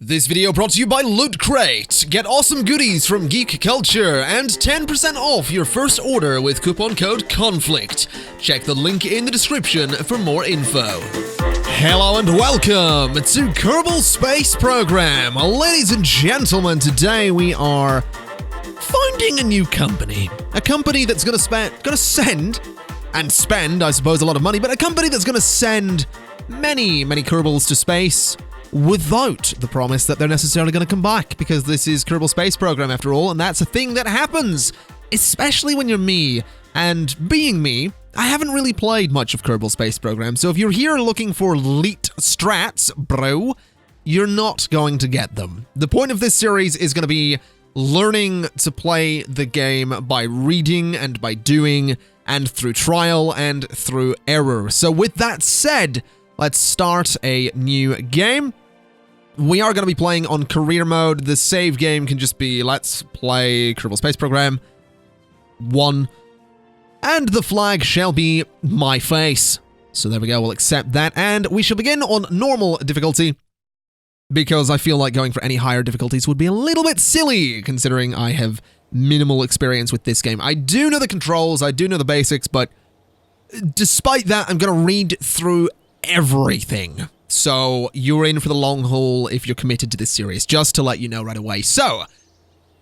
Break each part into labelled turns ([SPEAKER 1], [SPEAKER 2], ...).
[SPEAKER 1] This video brought to you by Loot Crate. Get awesome goodies from geek culture and 10% off your first order with coupon code CONFLICT. Check the link in the description for more info. Hello and welcome to Kerbal Space Program. Ladies and gentlemen, today we are finding a new company. A company that's gonna send, I suppose, a lot of money, but a company that's gonna send many Kerbals to space without the promise that they're necessarily going to come back, because this is Kerbal Space Program after all, and that's a thing that happens, especially when you're me. And being me, I haven't really played much of Kerbal Space Program, so if you're here looking for elite strats, bro, you're not going to get them. The point of this series is going to be learning to play the game by reading and by doing, and through trial and through error. So with that said, let's start a new game. We are going to be playing on career mode. The save game can just be, let's play Kerbal Space Program 1. And the flag shall be my face. So there we go, we'll accept that. And we shall begin on normal difficulty, because I feel like going for any higher difficulties would be a little bit silly, considering I have minimal experience with this game. I do know the controls, I do know the basics, but despite that, I'm going to read through everything. So you're in for the long haul if you're committed to this series, just to let you know right away. So,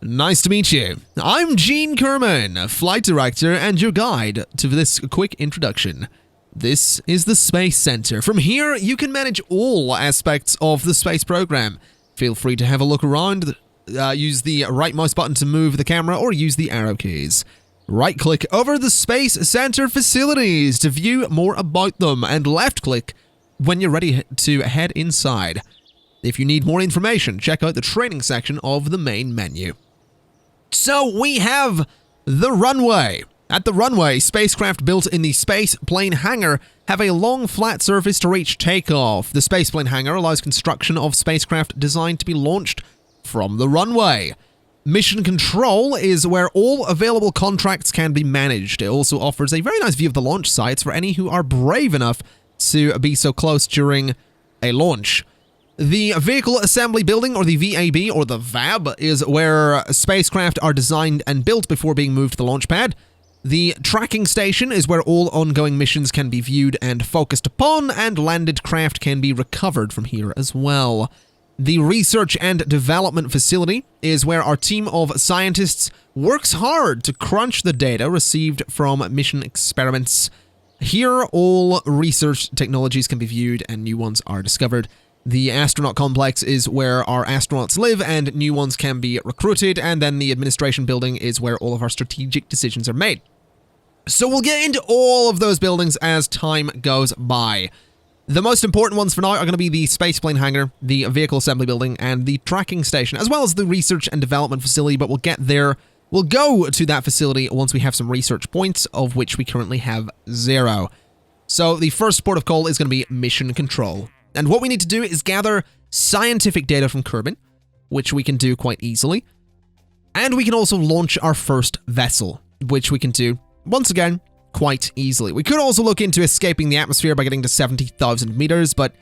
[SPEAKER 1] nice to meet you. I'm Gene Kerman, flight director and your guide to this quick introduction. This is the Space Center. From here, you can manage all aspects of the space program. Feel free to have a look around. Use the right mouse button to move the camera, or use the arrow keys. Right-click over the Space Center facilities to view more about them, and left-click when you're ready to head inside. If you need more information, check out the training section of the main menu. So we have the runway. At the runway, spacecraft built in the space plane hangar have a long flat surface to reach takeoff. The space plane hangar allows construction of spacecraft designed to be launched from the runway. Mission control is where all available contracts can be managed. It also offers a very nice view of the launch sites for any who are brave enough to be so close during a launch. The Vehicle Assembly Building, or the VAB, or the VAB, is where spacecraft are designed and built before being moved to the launch pad. The Tracking Station is where all ongoing missions can be viewed and focused upon, and landed craft can be recovered from here as well. The Research and Development Facility is where our team of scientists works hard to crunch the data received from mission experiments. Here, all research technologies can be viewed and new ones are discovered. The Astronaut Complex is where our astronauts live and new ones can be recruited, and then the Administration Building is where all of our strategic decisions are made. So we'll get into all of those buildings as time goes by. The most important ones for now are going to be the Spaceplane Hangar, the Vehicle Assembly Building, and the Tracking Station, as well as the Research and Development Facility, but we'll get there. We'll go to that facility once we have some research points, of which we currently have 0. So the first port of call is going to be Mission Control. And what we need to do is gather scientific data from Kerbin, which we can do quite easily. And we can also launch our first vessel, which we can do, once again, quite easily. We could also look into escaping the atmosphere by getting to 70,000 meters, but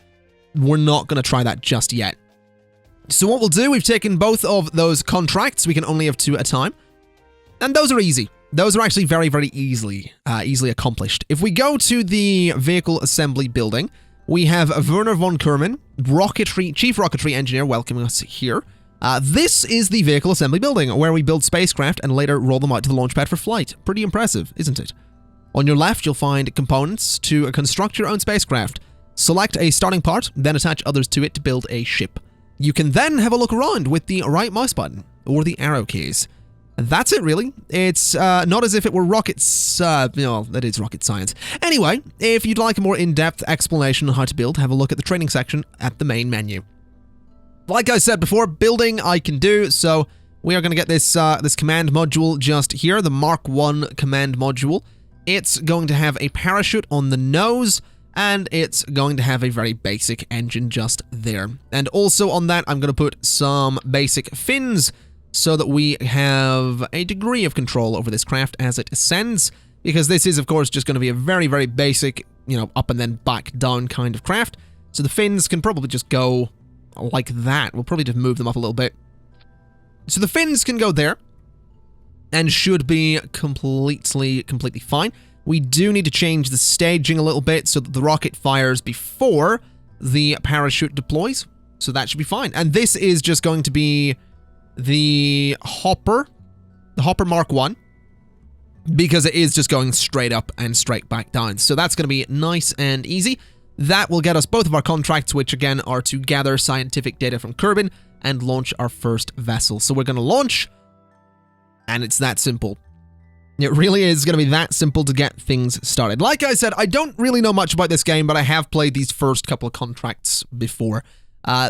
[SPEAKER 1] we're not going to try that just yet. So what we'll do, we've taken both of those contracts. We can only have 2 at a time. And those are easy. Those are actually very easily accomplished. If we go to the Vehicle Assembly Building, we have Werner von Kerman, Chief Rocketry Engineer, welcoming us here. This is the Vehicle Assembly Building, where we build spacecraft and later roll them out to the launch pad for flight. Pretty impressive, isn't it? On your left, you'll find components to construct your own spacecraft. Select a starting part, then attach others to it to build a ship. You can then have a look around with the right mouse button, or the arrow keys. That's it, really. It's not as if it were that is rocket science. Anyway, if you'd like a more in-depth explanation on how to build, have a look at the training section at the main menu. Like I said before, building I can do, so we are going to get this command module just here, the Mark 1 command module. It's going to have a parachute on the nose, and it's going to have a very basic engine just there. And also on that, I'm going to put some basic fins, so that we have a degree of control over this craft as it ascends, because this is, of course, just going to be a very basic, up and then back down kind of craft. So the fins can probably just go like that. We'll probably just move them up a little bit. So the fins can go there and should be completely fine. We do need to change the staging a little bit so that the rocket fires before the parachute deploys. So that should be fine. And this is just going to be the Hopper Mark 1, because it is just going straight up and straight back down. So that's going to be nice and easy. That will get us both of our contracts, which again are to gather scientific data from Kerbal and launch our first vessel. So we're going to launch, and it's that simple. It really is going to be that simple to get things started. Like I said, I don't really know much about this game, but I have played these first couple of contracts before.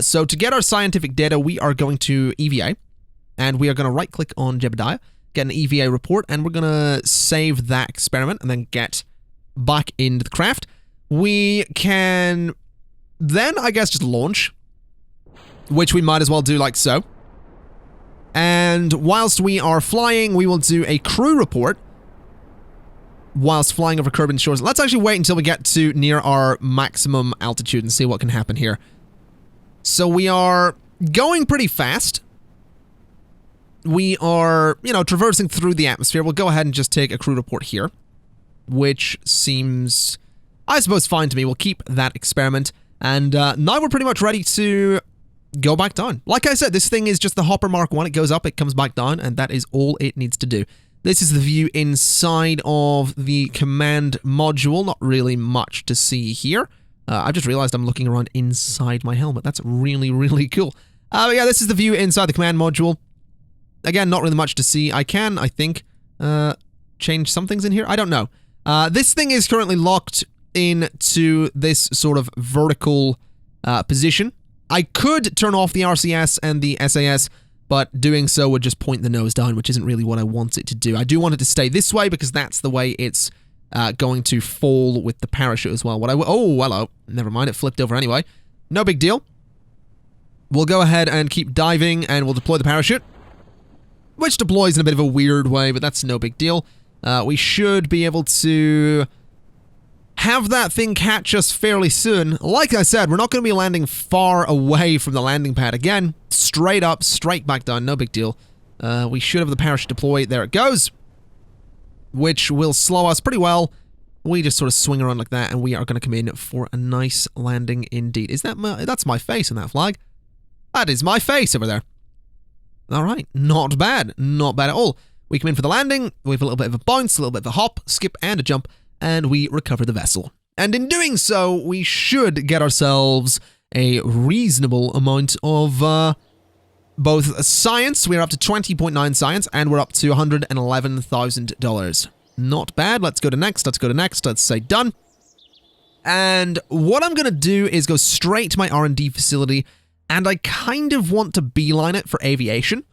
[SPEAKER 1] So to get our scientific data, we are going to EVA, and we are going to right-click on Jebediah, get an EVA report, and we're going to save that experiment and then get back into the craft. We can then, I guess, just launch, which we might as well do like so. And whilst we are flying, we will do a crew report whilst flying over Kerbal shores. Let's actually wait until we get to near our maximum altitude and see what can happen here. So we are going pretty fast. We are, traversing through the atmosphere. We'll go ahead and just take a crew report here, which seems, I suppose, fine to me. We'll keep that experiment. And now we're pretty much ready to go back down. Like I said, this thing is just the Hopper Mark 1. It goes up, it comes back down, and that is all it needs to do. This is the view inside of the command module. Not really much to see here. I just realized I'm looking around inside my helmet. That's really, really cool. But yeah, this is the view inside the command module. Again, not really much to see. I can, I think, change some things in here. I don't know. This thing is currently locked into this sort of vertical position. I could turn off the RCS and the SAS, but doing so would just point the nose down, which isn't really what I want it to do. I do want it to stay this way because that's the way it's going to fall with the parachute as well. Oh, hello. Never mind, it flipped over anyway. No big deal. We'll go ahead and keep diving, and we'll deploy the parachute, which deploys in a bit of a weird way, but that's no big deal. We should be able to have that thing catch us fairly soon. Like I said, we're not going to be landing far away from the landing pad. Again, straight up, straight back down, no big deal. We should have the parachute deploy. There it goes, which will slow us pretty well. We just sort of swing around like that, and we are going to come in for a nice landing indeed. Is that that's my face on that flag? That is my face over there. All right, not bad. Not bad at all. We come in for the landing. We have a little bit of a bounce, a little bit of a hop, skip, and a jump, and we recover the vessel. And in doing so, we should get ourselves a reasonable amount of both science. We're up to 20.9 science, and we're up to $111,000. Not bad. Let's go to next. Let's go to next. Let's say done. And what I'm going to do is go straight to my R&D facility, and I kind of want to beeline it for aviation,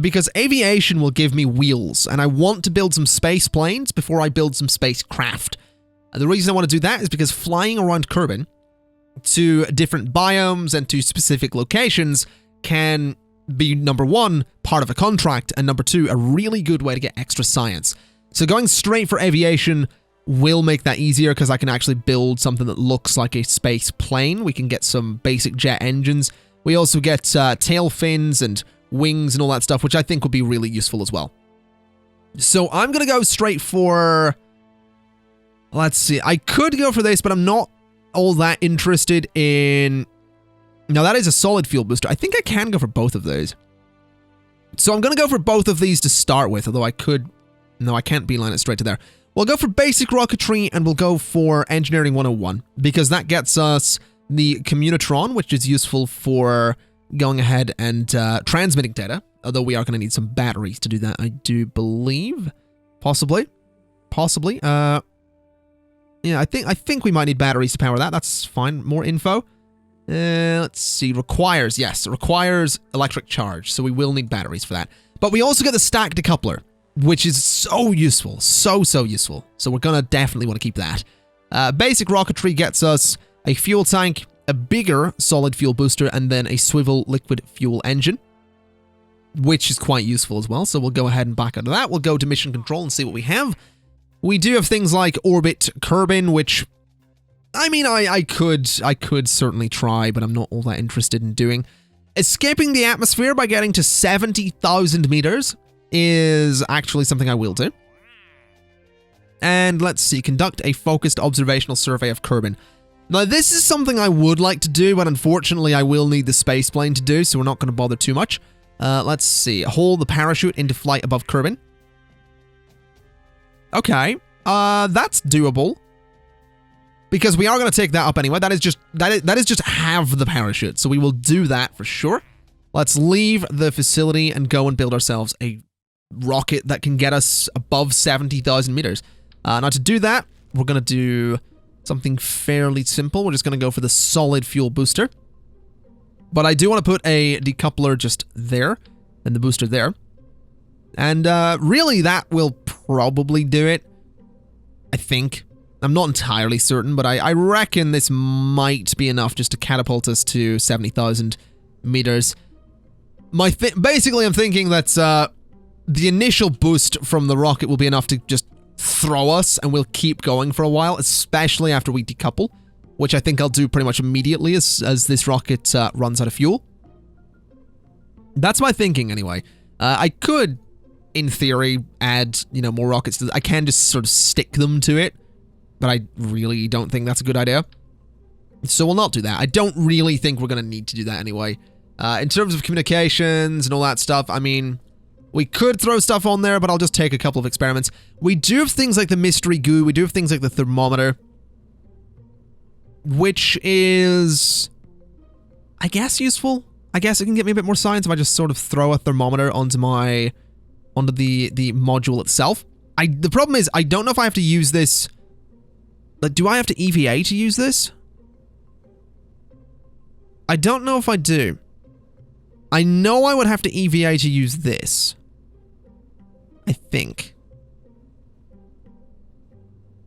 [SPEAKER 1] because aviation will give me wheels, and I want to build some space planes before I build some spacecraft. And the reason I want to do that is because flying around Kerbal to different biomes and to specific locations can be, number one, part of a contract, and number two, a really good way to get extra science. So going straight for aviation will make that easier because I can actually build something that looks like a space plane. We can get some basic jet engines. We also get tail fins and wings and all that stuff, which I think would be really useful as well. So I'm going to go straight for... Let's see. I could go for this, but I'm not all that interested in... Now, that is a solid fuel booster. I think I can go for both of those. So I'm going to go for both of these to start with, although I could... No, I can't beeline it straight to there. We'll go for basic rocketry, and we'll go for engineering 101, because that gets us the communitron, which is useful for going ahead and transmitting data, although we are going to need some batteries to do that, I do believe. Possibly. Yeah, I think we might need batteries to power that. That's fine. More info. Let's see. Requires, yes, it requires electric charge, so we will need batteries for that. But we also get the stack decoupler, which is so useful. So useful. So we're going to definitely want to keep that. Basic rocketry gets us a fuel tank, a bigger solid fuel booster, and then a swivel liquid fuel engine, which is quite useful as well. So we'll go ahead and back out of that. We'll go to mission control and see what we have. We do have things like Orbit Kerbal, which I mean, I could certainly try, but I'm not all that interested in doing. Escaping the atmosphere by getting to 70,000 meters is actually something I will do. And let's see, conduct a focused observational survey of Kerbal. Now, this is something I would like to do, but unfortunately I will need the space plane to do, so we're not going to bother too much. Let's see, haul the parachute into flight above Kerbal. Okay, that's doable. Because we are going to take that up anyway. That is just half the parachute, so we will do that for sure. Let's leave the facility and go and build ourselves a rocket that can get us above 70,000 meters. Now to do that, we're going to do something fairly simple. We're just going to go for the solid fuel booster. But I do want to put a decoupler just there, and the booster there. And really, that will probably do it, I think. I'm not entirely certain, but I reckon this might be enough just to catapult us to 70,000 meters. Basically, I'm thinking that the initial boost from the rocket will be enough to just throw us, and we'll keep going for a while, especially after we decouple, which I think I'll do pretty much immediately as this rocket runs out of fuel. That's my thinking, anyway. I could, in theory, add, more rockets. I can just sort of stick them to it, but I really don't think that's a good idea. So we'll not do that. I don't really think we're going to need to do that anyway. In terms of communications and all that stuff, I mean, we could throw stuff on there, but I'll just take a couple of experiments. We do have things like the mystery goo. We do have things like the thermometer, which is, I guess, useful. I guess it can get me a bit more science if I just sort of throw a thermometer onto the module itself. The problem is, I don't know if I have to use this. Like, do I have to EVA to use this? I don't know if I do. I know I would have to EVA to use this. I think.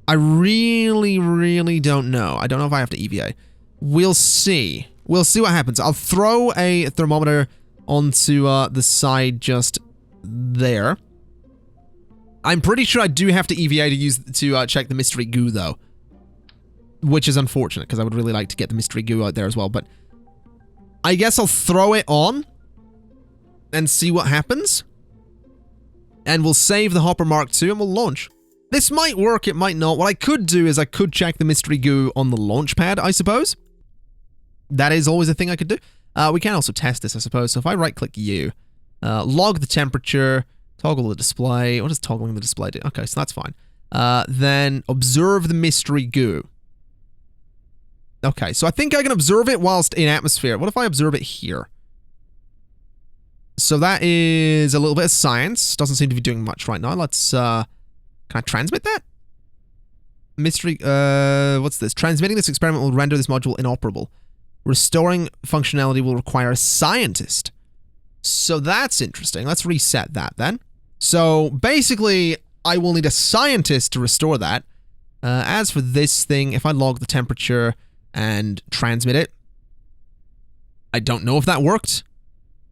[SPEAKER 1] I really, really don't know. I don't know if I have to EVA. We'll see. We'll see what happens. I'll throw a thermometer onto the side just there. I'm pretty sure I do have to EVA to check the mystery goo, though. Which is unfortunate, because I would really like to get the mystery goo out there as well, but I guess I'll throw it on and see what happens. And we'll save the Hopper Mark II and we'll launch. This might work, it might not. What I could do is I could check the mystery goo on the launch pad, I suppose. That is always a thing I could do. We can also test this, I suppose. So if I right-click U, log the temperature, toggle the display. What does toggling the display do? Okay, so that's fine. Then observe the mystery goo. Okay, so I think I can observe it whilst in atmosphere. What if I observe it here? So that is a little bit of science. Doesn't seem to be doing much right now. Let's, can I transmit that? Mystery, what's this? Transmitting this experiment will render this module inoperable. Restoring functionality will require a scientist. So that's interesting. Let's reset that then. So basically, I will need a scientist to restore that. As for this thing, if I log the temperature and transmit it, I don't know if that worked.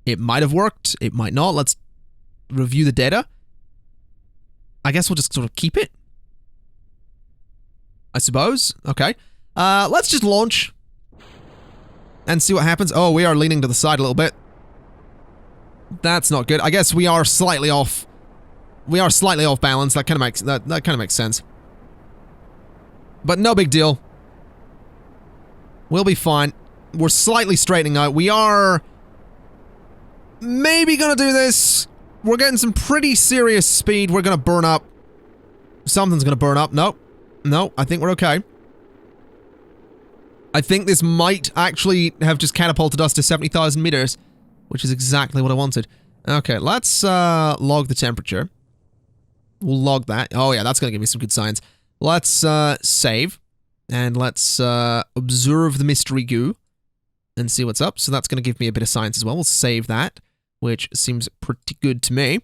[SPEAKER 1] It might have worked. It might not. Let's review the data. I guess we'll just sort of keep it, I suppose. Okay. Let's just launch and see what happens. Oh, we are leaning to the side a little bit. That's not good. I guess we are slightly off. We are slightly off balance. That kind of makes sense. But no big deal. We'll be fine. We're slightly straightening out. We are maybe gonna do this. We're getting some pretty serious speed. We're gonna burn up. Something's gonna burn up. Nope. No, I think we're okay. I think this might actually have just catapulted us to 70,000 meters, which is exactly what I wanted. Okay, let's log the temperature. We'll log that. Oh yeah, that's gonna give me some good science. Let's save. And let's observe the mystery goo and see what's up. So that's going to give me a bit of science as well. We'll save that, which seems pretty good to me.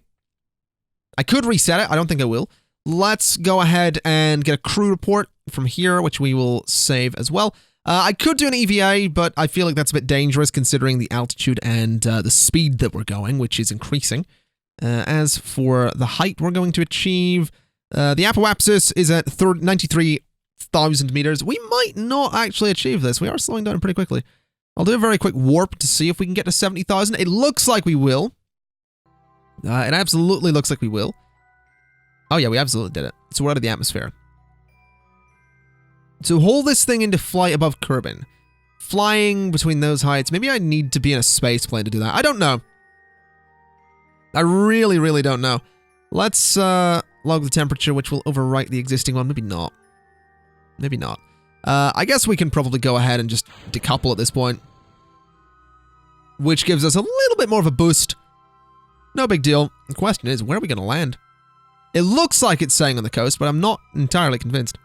[SPEAKER 1] I could reset it. I don't think I will. Let's go ahead and get a crew report from here, which we will save as well. I could do an EVA, but I feel like that's a bit dangerous considering the altitude and the speed that we're going, which is increasing. As for the height we're going to achieve, the apoapsis is at 93 1,000 meters. We might not actually achieve this. We are slowing down pretty quickly. I'll do a very quick warp to see if we can get to 70,000. It looks like we will. It absolutely looks like we will. Oh yeah, we absolutely did it. So we're out of the atmosphere. To hold this thing into flight above Kerbal, flying between those heights, maybe I need to be in a space plane to do that. I don't know. I really, really don't know. Let's log the temperature, which will overwrite the existing one. Maybe not. Maybe not. I guess we can probably go ahead and just decouple at this point, which gives us a little bit more of a boost. No big deal. The question is, where are we going to land? It looks like it's staying on the coast, but I'm not entirely convinced.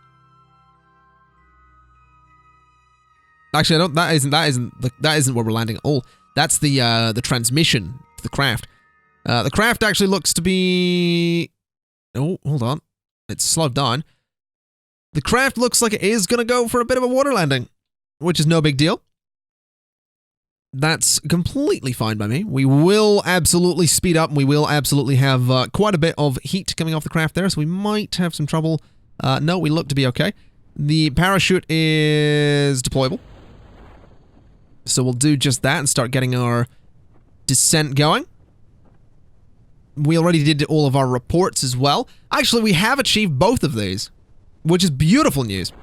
[SPEAKER 1] Actually, I don't. That isn't where we're landing at all. That's the transmission to the craft. The craft actually looks to be. Oh, hold on. It's slowed down. The craft looks like it is going to go for a bit of a water landing, which is no big deal. That's completely fine by me. We will absolutely speed up, and we will absolutely have quite a bit of heat coming off the craft there, so we might have some trouble. No, we look to be okay. The parachute is deployable. So we'll do just that and start getting our descent going. We already did all of our reports as well. Actually, we have achieved both of these, which is beautiful news.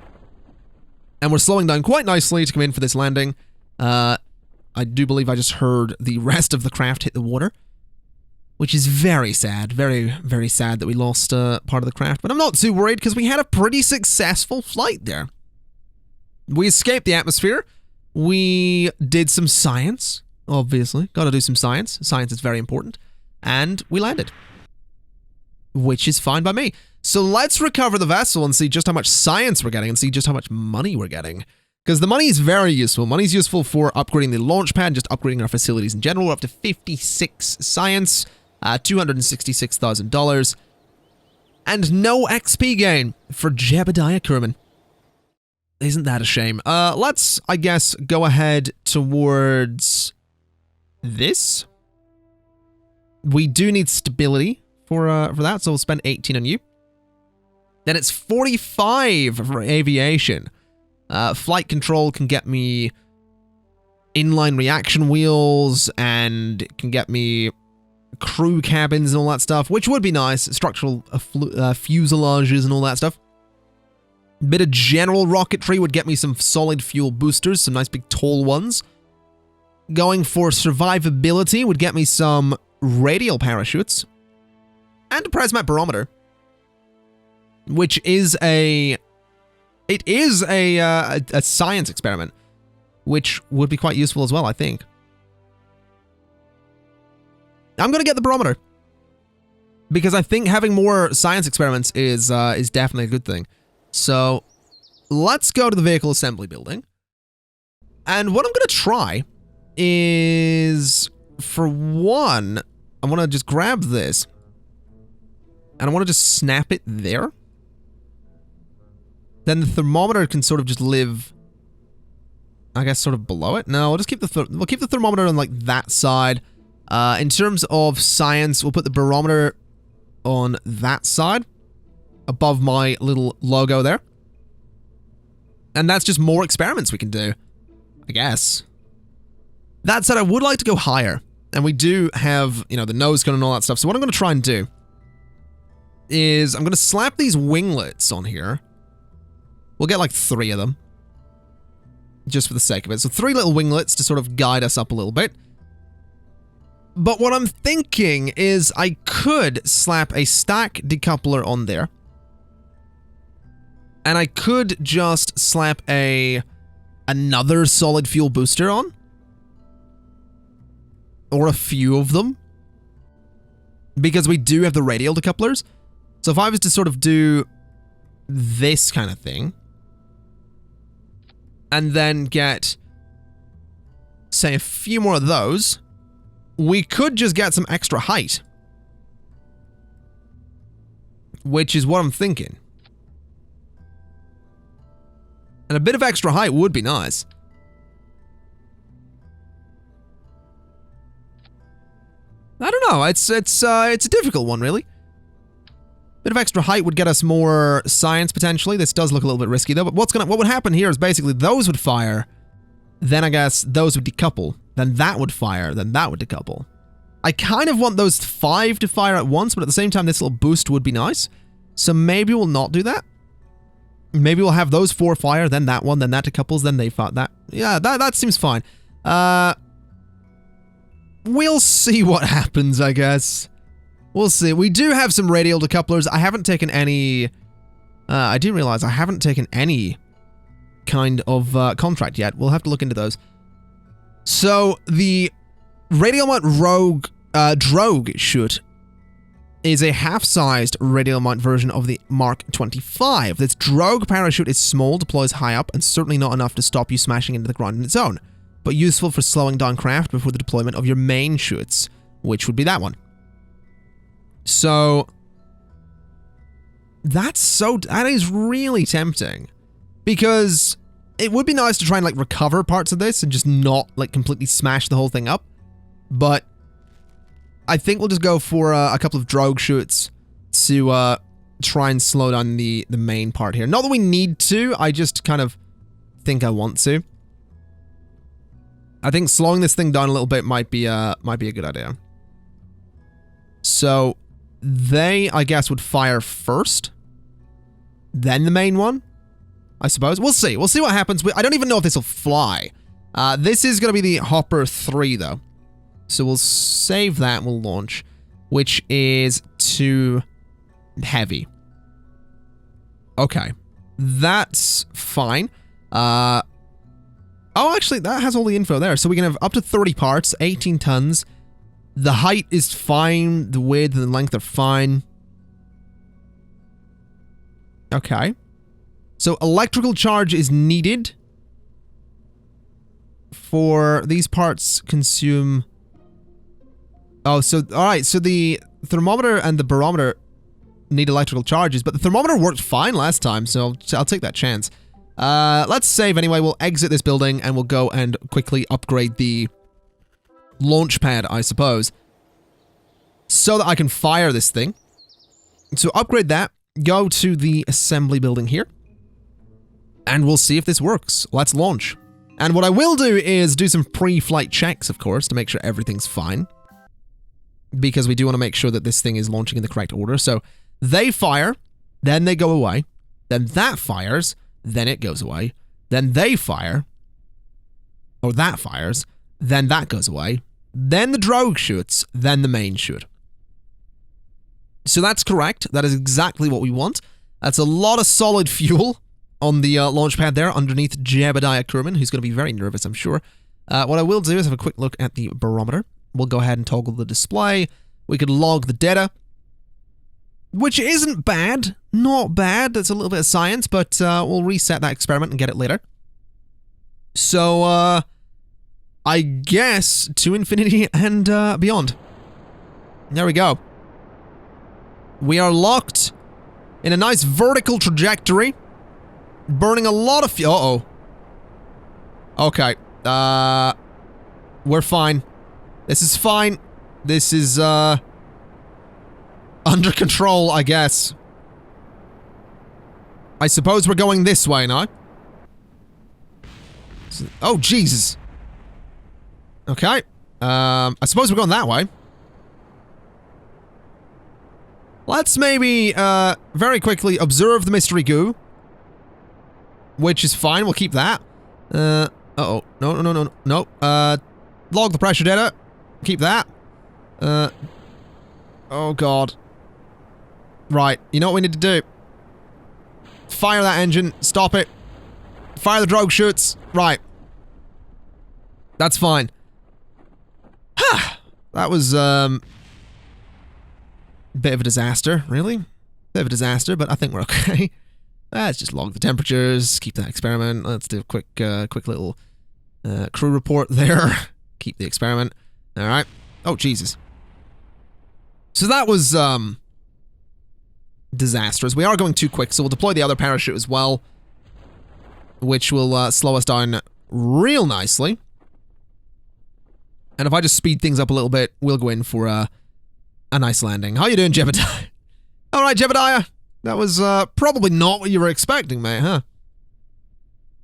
[SPEAKER 1] And we're slowing down quite nicely to come in for this landing. I do believe I just heard the rest of the craft hit the water, which is very sad. Very, very sad that we lost part of the craft. But I'm not too worried because we had a pretty successful flight there. We escaped the atmosphere. We did some science, obviously. Gotta do some science. Science is very important. And we landed, which is fine by me. So let's recover the vessel and see just how much science we're getting and see just how much money we're getting. Because the money is very useful. Money's useful for upgrading the launch pad, just upgrading our facilities in general. We're up to 56 science, $266,000. And no XP gain for Jebediah Kerman. Isn't that a shame? Let's, I guess, go ahead towards this. We do need stability for that, so we'll spend 18 on you. Then it's 45 for aviation. Flight control can get me inline reaction wheels and can get me crew cabins and all that stuff, which would be nice. Structural fuselages and all that stuff. A bit of general rocketry would get me some solid fuel boosters, some nice big tall ones. Going for survivability would get me some radial parachutes and a Presmat barometer, which is a science experiment, which would be quite useful as well, I think. I'm gonna get the barometer because I think having more science experiments is definitely a good thing. So let's go to the vehicle assembly building, and what I'm gonna try is, for one, I want to just grab this and I want to just snap it there. Then the thermometer can sort of just live, I guess, sort of below it. No, we'll just keep we'll keep the thermometer on like that side. In terms of science, we'll put the barometer on that side, above my little logo there. And that's just more experiments we can do, I guess. That said, I would like to go higher. And we do have, you know, the nose cone and all that stuff. So what I'm going to try and do is I'm going to slap these winglets on here. We'll get like 3 of them, just for the sake of it. So 3 little winglets to sort of guide us up a little bit. But what I'm thinking is I could slap a stack decoupler on there. And I could just slap another solid fuel booster on. Or a few of them. Because we do have the radial decouplers. So if I was to sort of do this kind of thing, and then get, say, a few more of those, we could just get some extra height. Which is what I'm thinking. And a bit of extra height would be nice. I don't know, it's a difficult one, really. Bit of extra height would get us more science, potentially. This does look a little bit risky, though. But what would happen here is basically those would fire. Then I guess those would decouple. Then that would fire. Then that would decouple. I kind of want those 5 to fire at once, but at the same time, this little boost would be nice. So maybe we'll not do that. Maybe we'll have those 4 fire, then that one, then that decouples, then they fire. That, yeah, that seems fine. We'll see what happens, I guess. We'll see. We do have some radial decouplers. I haven't taken any... I didn't realize I haven't taken any kind of contract yet. We'll have to look into those. So, the radial mount drogue shoot is a half-sized radial mount version of the Mark 25. This drogue parachute is small, deploys high up, and certainly not enough to stop you smashing into the ground on its own, but useful for slowing down craft before the deployment of your main shoots, which would be that one. So, that is really tempting, because it would be nice to try and, like, recover parts of this and just not, like, completely smash the whole thing up, but I think we'll just go for a couple of drogue shoots to try and slow down the main part here. Not that we need to, I just kind of think I want to. I think slowing this thing down a little bit might be a good idea. So they, I guess, would fire first, then the main one, I suppose. We'll see. We'll see what happens. I don't even know if this will fly. This is going to be the Hopper 3, though. So we'll save that and we'll launch, which is too heavy. Okay. That's fine. Oh, actually, that has all the info there. So we can have up to 30 parts, 18 tons. The height is fine. The width and the length are fine. Okay. So electrical charge is needed for these parts consume... Oh, so, alright, so the thermometer and the barometer need electrical charges, but the thermometer worked fine last time, so I'll take that chance. Let's save anyway, we'll exit this building and we'll go and quickly upgrade the launch pad, I suppose, so that I can fire this thing. So upgrade that, go to the assembly building here, and we'll see if this works. Let's launch. And what I will do is do some pre-flight checks, of course, to make sure everything's fine, because we do want to make sure that this thing is launching in the correct order. So they fire, then they go away, then that fires, then it goes away, then they fire, or that fires, then that goes away, then the drogue shoots, then the main shoot. So that's correct. That is exactly what we want. That's a lot of solid fuel on the launch pad there underneath Jebediah Kerman, who's going to be very nervous, I'm sure. What I will do is have a quick look at the barometer. We'll go ahead and toggle the display. We could log the data, which isn't bad. Not bad. That's a little bit of science, but we'll reset that experiment and get it later. So, I guess to infinity and beyond. There we go. We are locked in a nice vertical trajectory, burning a lot of fuel. Uh-oh. Okay. We're fine. This is fine. This is, under control, I guess. I suppose we're going this way now. Oh, Jesus. Okay. I suppose we're going that way. Let's maybe, very quickly observe the mystery goo. Which is fine, we'll keep that. Uh-oh. No. Log the pressure data. Keep that. Oh god. Right, you know what we need to do? Fire that engine. Stop it. Fire the drogue shoots. Right. That's fine. That was, bit of a disaster, really. Bit of a disaster, but I think we're okay. Let's just log the temperatures, keep that experiment. Let's do a quick little crew report there. Keep the experiment. Alright. Oh, Jesus. So that was, disastrous. We are going too quick, so we'll deploy the other parachute as well, which will slow us down real nicely. And if I just speed things up a little bit, we'll go in for a nice landing. How you doing, Jebediah? Alright, Jebediah. That was probably not what you were expecting, mate, huh?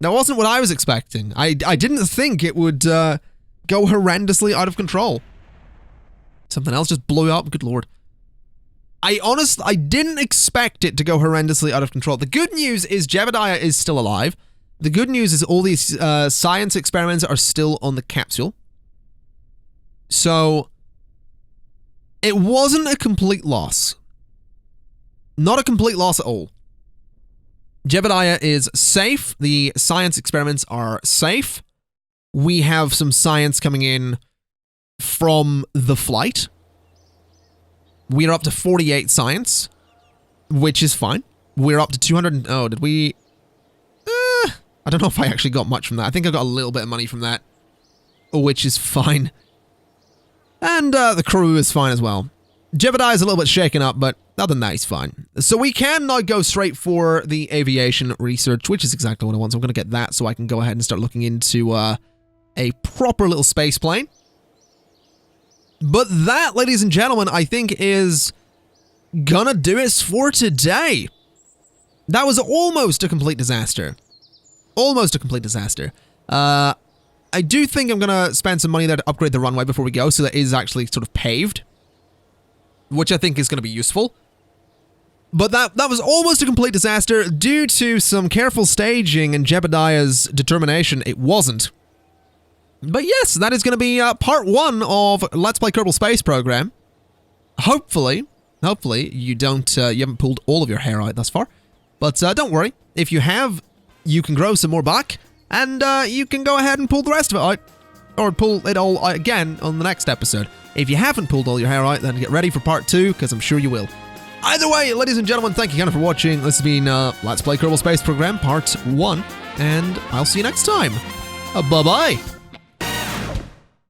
[SPEAKER 1] That wasn't what I was expecting. I didn't think it would go horrendously out of control. Something else just blew up, good lord. I didn't expect it to go horrendously out of control. The good news is Jebediah is still alive. The good news is all these science experiments are still on the capsule. So, it wasn't a complete loss. Not a complete loss at all. Jebediah is safe. The science experiments are safe. We have some science coming in from the flight. We are up to 48 science, which is fine. We're up to 200. Oh, did we? I don't know if I actually got much from that. I think I got a little bit of money from that, which is fine. And the crew is fine as well. Jebediah is a little bit shaken up, but other than that, he's fine. So we can now go straight for the aviation research, which is exactly what I want. So I'm going to get that so I can go ahead and start looking into a proper little space plane. But that, ladies and gentlemen, I think is gonna do it for today. That was almost a complete disaster. Almost a complete disaster. I do think I'm gonna spend some money there to upgrade the runway before we go, so that it is actually sort of paved, which I think is gonna be useful. But that was almost a complete disaster. Due to some careful staging and Jebediah's determination, it wasn't. But yes, that is going to be part 1 of Let's Play Kerbal Space Program. Hopefully you haven't pulled all of your hair out thus far. But don't worry, if you have, you can grow some more back, and you can go ahead and pull the rest of it out, or pull it all out again on the next episode. If you haven't pulled all your hair out, then get ready for part 2, because I'm sure you will. Either way, ladies and gentlemen, thank you again for watching. This has been Let's Play Kerbal Space Program part 1, and I'll see you next time. Bye-bye.